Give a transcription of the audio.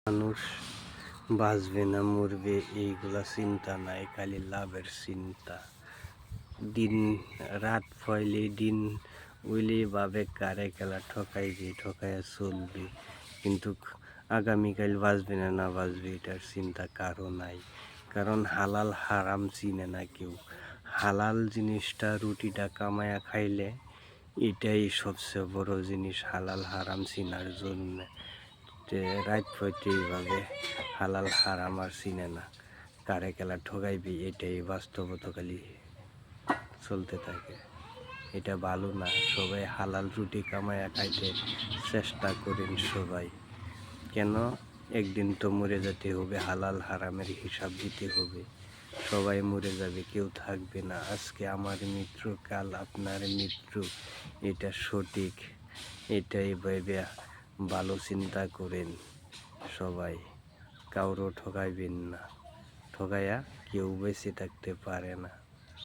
মানুষ বাঁচবে না মরবে এইগুলা চিন্তা নাই, খালি লাভের চিন্তা। দিন রাত ফয়লে দিন উইলে ভাবে কারে খেলা ঠকাইবে, ঠকাইয়া চলবে, কিন্তু আগামীকাল বাঁচবে না না বাঁচবে এটার চিন্তা কারো নাই। কারণ হালাল হারাম চিনে না কেউ। হালাল জিনিসটা রুটিটা কামায়া খাইলে এটাই সবচেয়ে বড় জিনিস হালাল হারাম চিনার জন্য। রাত ফইতে এইভাবে হালাল হারাম আর চিনে না, কারে খেলা ঠকাইবি এটাই বাস্তবতা খালি চলতে থাকে। এটা ভালো না। সবাই হালাল রুটি কামায়া খাইতে চেষ্টা করেন সবাই। কেন? একদিন তো মরে যেতে হবে, হালাল হারামের হিসাব দিতে হবে। সবাই মরে যাবে, কেউ থাকবে না। আজকে আমার মৃত্যু, কাল আপনার মৃত্যু, এটা সঠিক। এটাই ভেবে ভালো চিন্তা করেন সবাই। কাউরও ঠকাইবেন না, ঠকাইয়া কেউ বেঁচে থাকতে পারে না।